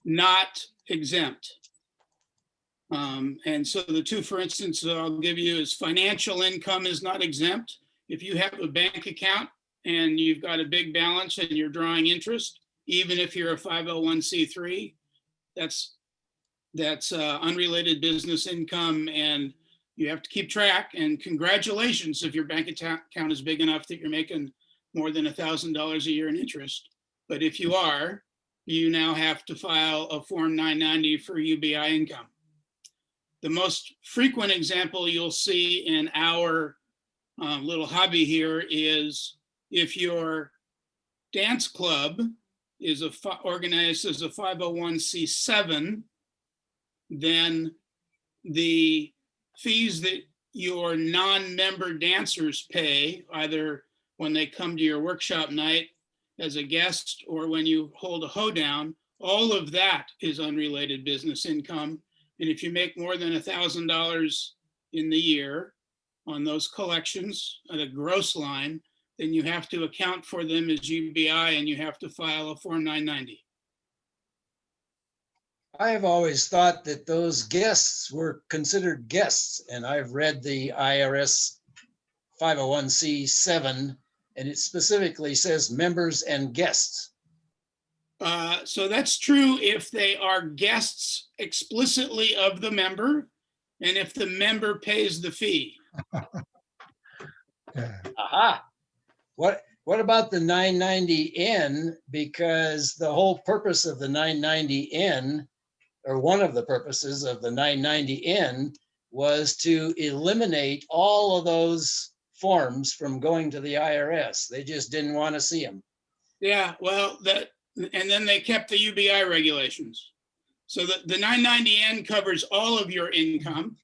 not exempt. And so the two, for instance, I'll give you is financial income is not exempt. If you have a bank account and you've got a big balance and you're drawing interest, even if you're a 501c3, that's unrelated business income, and you have to keep track. And congratulations if your bank account is big enough that you're making more than $1,000 a year in interest. But if you are, you now have to file a Form 990 for UBI income. The most frequent example you'll see in our little hobby here is if your dance club is organized as a 501c7, then the fees that your non-member dancers pay, either when they come to your workshop night as a guest or when you hold a hoedown, all of that is unrelated business income. And if you make more than $1,000 in the year on those collections at a gross line, then you have to account for them as UBI and you have to file a Form 990. I have always thought that those guests were considered guests, and I've read the IRS 501c7, and it specifically says members and guests. So that's true if they are guests explicitly of the member, and if the member pays the fee. Yeah. Aha. What about the 990N? Because the whole purpose of the 990N, or one of the purposes of the 990N, was to eliminate all of those forms from going to the IRS. They just didn't want to see them. Yeah, well, and then they kept the UBI regulations. So the 990N covers all of your income.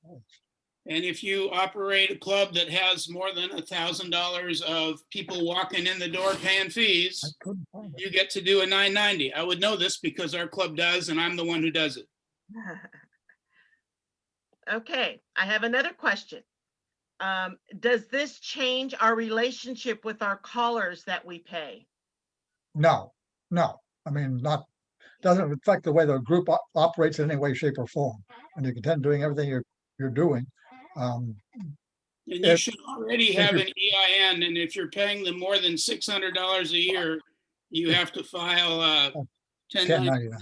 And if you operate a club that has more than $1,000 of people walking in the door paying I fees, couldn't find it. you get to do a 990. I would know this because our club does, and I'm the one who does it. Okay, I have another question. Does this change our relationship with our callers that we pay? No, no. I mean, doesn't affect the way the group operates in any way, shape, or form. And you continue doing everything you're doing. And you If- should already if have you- an EIN, and if you're paying them more than $600 a year, you have to file a 1099. 1099.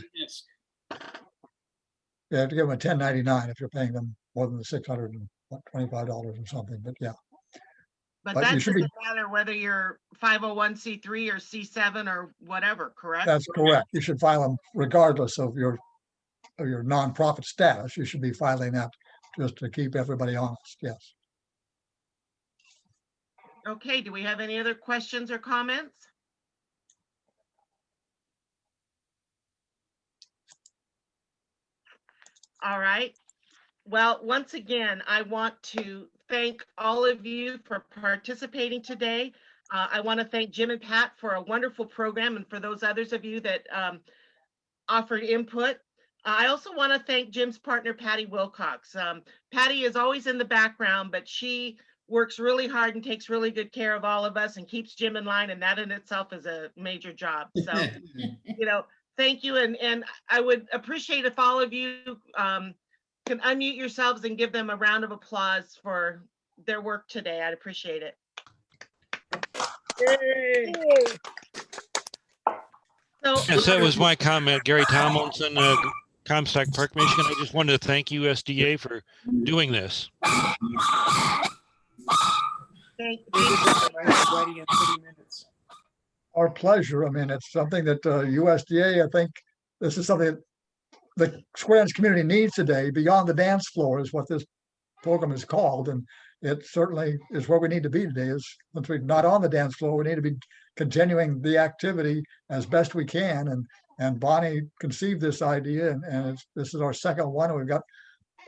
You have to give them a 1099 if you're paying them more than the $625 or something, but yeah. But But that you should be- doesn't matter whether you're 501c3 or C7 or whatever, correct? That's correct. You should file them regardless of your nonprofit status. You should be filing that just to keep everybody honest, yes. Okay, do we have any other questions or comments? All right. Well, once again, I want to thank all of you for participating today. I want to thank Jim and Pat for a wonderful program and for those others of you that offered input. I also want to thank Jim's partner, Patty Wilcox. Patty is always in the background, but she works really hard and takes really good care of all of us and keeps Jim in line, and that in itself is a major job. So, thank you. And I would appreciate if all of you can unmute yourselves and give them a round of applause for their work today. I'd appreciate it. So, Yes, that was my comment. Gary Tomlinson, Comstock Park, Michigan. I just wanted to thank USDA for doing this. thank Our pleasure. I mean, it's something that USDA, I think this is something that the Square Dance community needs today. Beyond the dance floor is what this program is called. And it certainly is where we need to be today. Is once we're not on the dance floor, we need to be continuing the activity as best we can. And Bonnie conceived this idea, and this is our second one, and we've got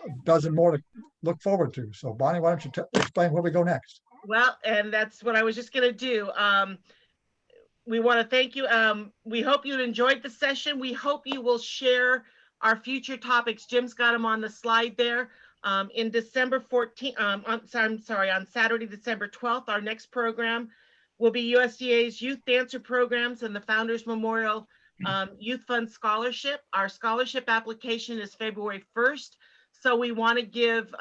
a dozen more to look forward to. So Bonnie, why don't you explain where we go next? Well, and that's what I was just going to do. We want to thank you. We hope you enjoyed the session. We hope you will share our future topics. Jim's got them on the slide there. In December 14th, on Saturday, December 12th, our next program will be USDA's Youth Dancer Programs and the Founders Memorial Youth Fund Scholarship. Our scholarship application is February 1st. So we want to give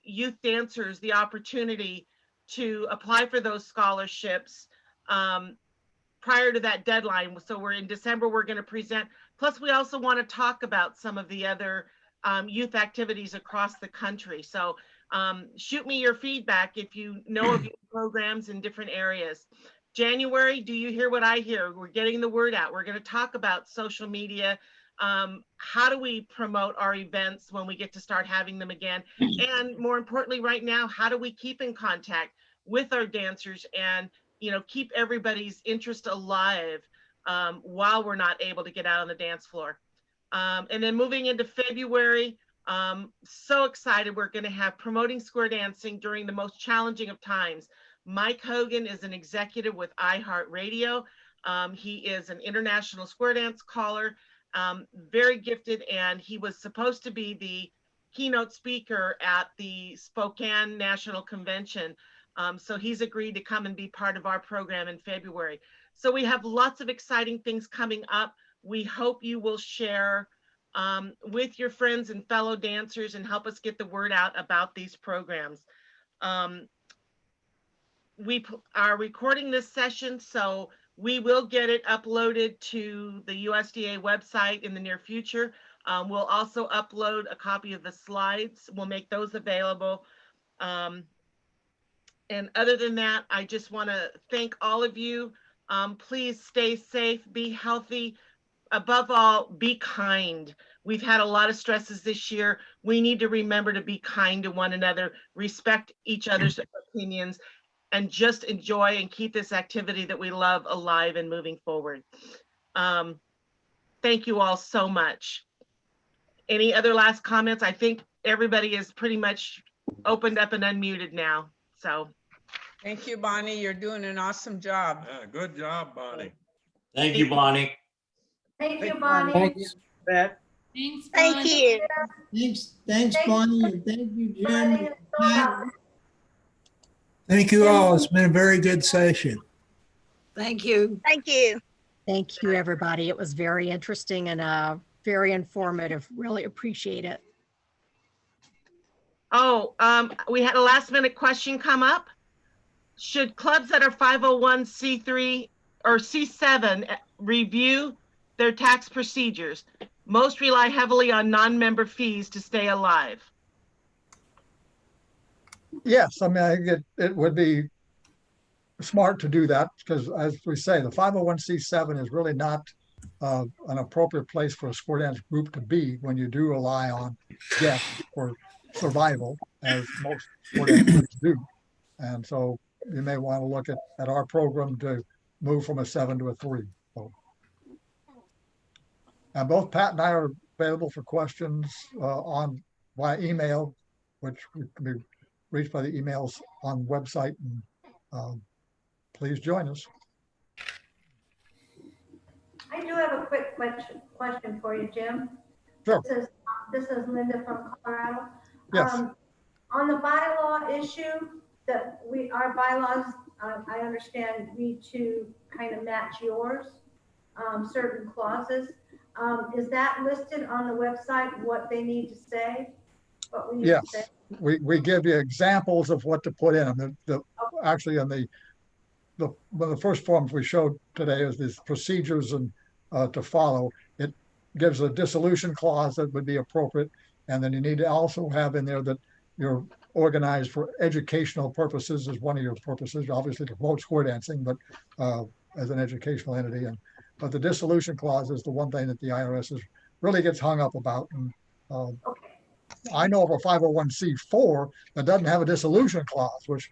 youth dancers the opportunity to apply for those scholarships prior to that deadline. So we're in December, we're going to present. Plus, we also want to talk about some of the other youth activities across the country. So shoot me your feedback if you know of your programs in different areas. January, do you hear what I hear? We're getting the word out. We're going to talk about social media. How do we promote our events when we get to start having them again? And more importantly, right now, how do we keep in contact with our dancers and keep everybody's interest alive while we're not able to get out on the dance floor? And then moving into February, so excited. We're going to have Promoting Square Dancing During the Most Challenging of Times. Mike Hogan is an executive with iHeartRadio. He is an international square dance caller, very gifted, and he was supposed to be the keynote speaker at the Spokane National Convention. So he's agreed to come and be part of our program in February. So we have lots of exciting things coming up. We hope you will share with your friends and fellow dancers and help us get the word out about these programs. We are recording this session, so we will get it uploaded to the USDA website in the near future. We'll also upload a copy of the slides. We'll make those available. And other than that, I just want to thank all of you. Please stay safe, be healthy. Above all, be kind. We've had a lot of stresses this year. We need to remember to be kind to one another, respect each other's opinions, and just enjoy and keep this activity that we love alive and moving forward. Thank you all so much. Any other last comments? I think everybody has pretty much opened up and unmuted now. So Thank you, Bonnie. You're doing an awesome job. Yeah, good job, Bonnie. Thank you, Bonnie. Thank you, Bonnie. Thanks, Pat. Thanks, Thank Bonnie. you. Thanks, Bonnie, and thank you, Jim. Thank you all. It's been a very good session. Thank you. Thank you. Thank you, everybody. It was very interesting and very informative. Really appreciate it. Oh, we had a last minute question come up. Should clubs that are 501c3 or C7 review their tax procedures? Most rely heavily on non-member fees to stay alive. Yes, I mean, I think it would be smart to do that because, as we say, the 501c7 is really not an appropriate place for a square dance group to be when you do rely on guests for survival, as most square dance groups do. And so you may want to look at our program to move from a 7 to a 3. So, and both Pat and I are available for questions via email, which can be reached by the emails on the website. And please join us. I do have a quick question for you, Jim. Sure. This is Linda from Colorado. Yes. On the bylaw issue, that our bylaws, I understand, need to kind of match yours, certain clauses. Is that listed on the website, what they need to say? What we need Yes, to say? we give you examples of what to put in them. Actually, in one of the first forms we showed today is these procedures and to follow. It gives a dissolution clause that would be appropriate, and then you need to also have in there that you're organized for educational purposes is one of your purposes, obviously to promote square dancing, but as an educational entity. But the dissolution clause is the one thing that the IRS really gets hung up about. And I know of a 501c4 that doesn't have a dissolution clause, which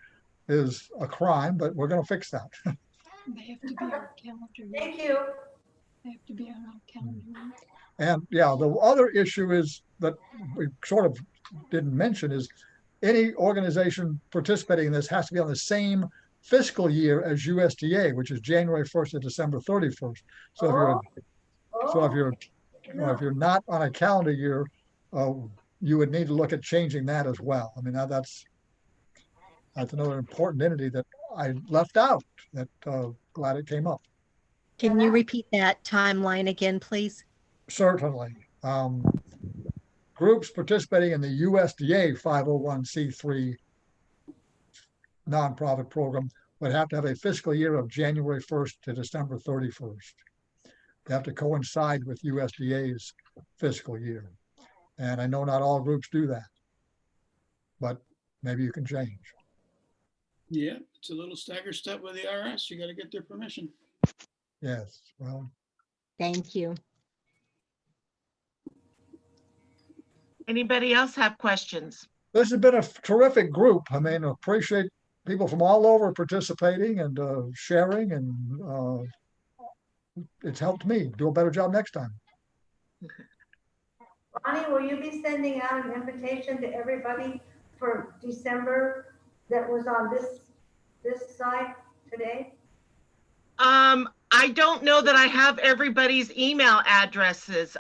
is a crime, but we're going to fix that. They have to be on calendar. Thank you. They have to be on our calendar. And yeah, the other issue is that we sort of didn't mention is any organization participating in this has to be on the same fiscal year as USDA, which is January 1st to December 31st. So if you're not on a calendar year, you would need to look at changing that as well. I mean, that's another important entity that I left out. That glad it came up. Can you repeat that timeline again, please? Certainly. Groups participating in the USDA 501c3 nonprofit program would have to have a fiscal year of January 1st to December 31st. They have to coincide with USDA's fiscal year. And I know not all groups do that, but maybe you can change. Yeah, it's a little stagger step with the IRS. You got to get their permission. Yes, well. Thank you. Anybody else have questions? This has been a terrific group. I mean, appreciate people from all over participating and sharing, and it's helped me do a better job next time. Bonnie, will you be sending out an invitation to everybody for December that was on this side today? I don't know that I have everybody's email addresses.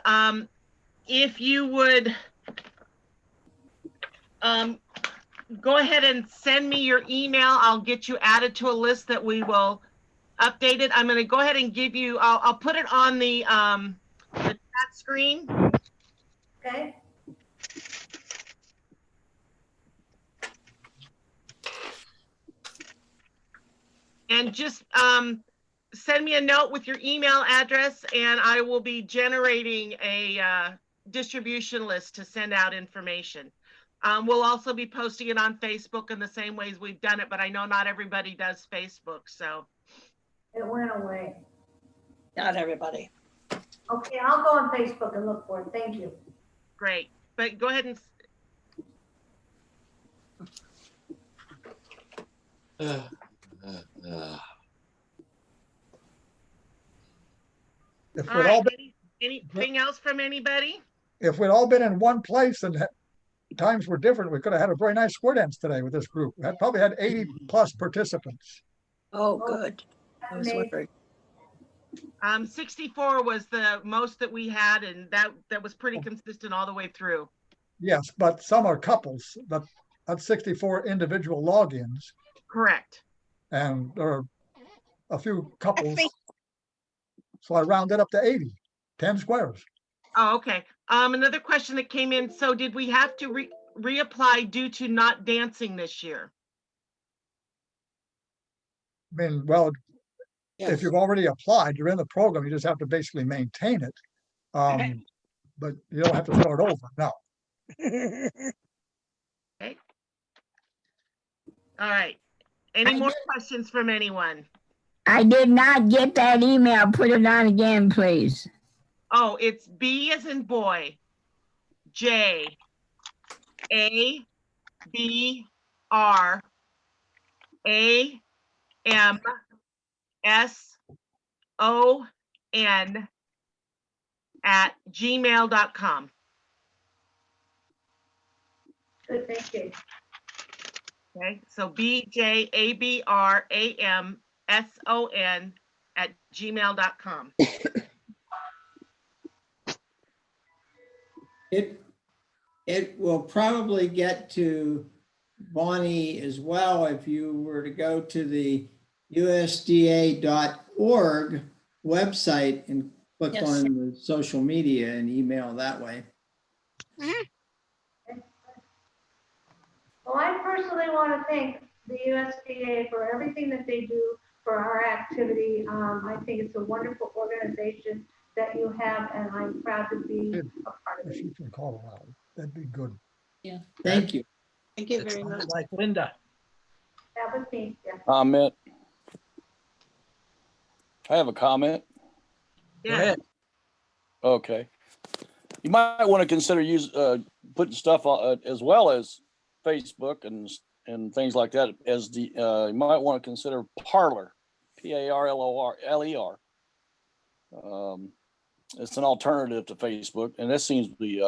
If you would go ahead and send me your email, I'll get you added to a list that we will update it. I'm going to go ahead and give you, I'll put it on the chat screen. Okay. And just send me a note with your email address, and I will be generating a distribution list to send out information. We'll also be posting it on Facebook in the same ways we've done it, but I know not everybody does Facebook, so. It went away. Not everybody. Okay, I'll go on Facebook and look for it. Thank you. Great, but go ahead and. If we'd all been, anything else from anybody? if we'd all been in one place and times were different, we could have had a very nice square dance today with this group. We had probably had 80 plus participants. Oh, good. I was Amazing. wondering. 64 was the most that we had, and that was pretty consistent all the way through. Yes, but some are couples. That's 64 individual logins, Correct. and there are a few couples. So I rounded up to 80, 10 squares. Oh, okay. Another question that came in. So did we have to reapply due to not dancing this year? I mean, well, Yes. if you've already applied, you're in the program, you just have to basically maintain it. But you don't have to start over, no. Okay. All right. Any more questions from anyone? I did not get that email. Put it on again, please. Oh, it's B as in boy, J, A, B, R, A, M, S, O, N at gmail.com. Good, thank you. Okay, so BJABRAMSON at gmail.com. It will probably get to Bonnie as well if you were to go to the USDA.org website and click Yes. on the social media and email that way. Well, I personally want to thank the USDA for everything that they do for our activity. I think it's a wonderful organization that you have, and I'm proud to be a part of If it. you can call aloud, that'd be good. Yeah. Thank you. Thank you very much. Like Linda. That was me, yeah. Comment. I have a comment. Yeah. Okay. You might want to consider putting stuff on as well as Facebook and things like that as the you might want to consider Parler, PARLER. It's an alternative to Facebook, and this seems to be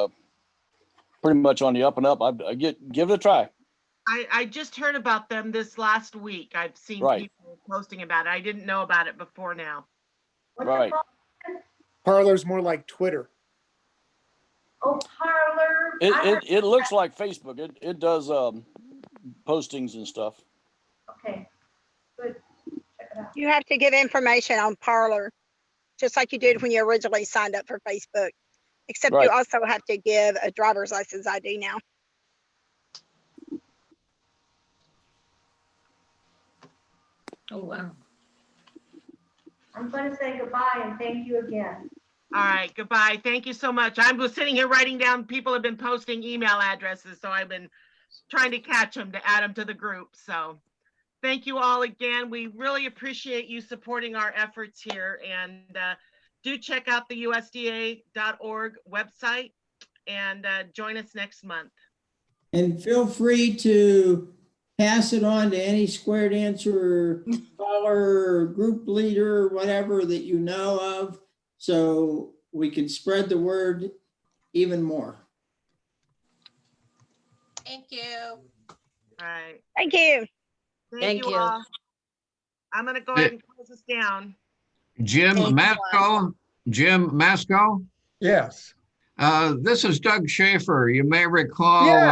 pretty much on the up and up. Give it a try. I just heard about them this last week. I've seen Right. people posting about it. I didn't know about it before now. What's Right. it called? Parlor's more like Twitter. Oh, Parlor. I heard- It looks like Facebook. It does postings and stuff. Okay, good. Check it out. You have to give information on Parlor, just like you did when you originally signed up for Facebook. Except Right. you also have to give a driver's license ID now. Oh, wow. I'm going to say goodbye and thank you again. All right, goodbye. Thank you so much. I was sitting here writing down, people have been posting email addresses, so I've been trying to catch them to add them to the group. So thank you all again. We really appreciate you supporting our efforts here, and do check out the USDA.org website and join us next month. And feel free to pass it on to any square dancer, caller, group leader, whatever that you know of, so we can spread the word even more. Thank you. All right. Thank you. Thank you all. I'm going to go ahead and close this down. Jim Masco? Jim Masco? Yes. This is Doug Schaefer. You may recall. Yeah.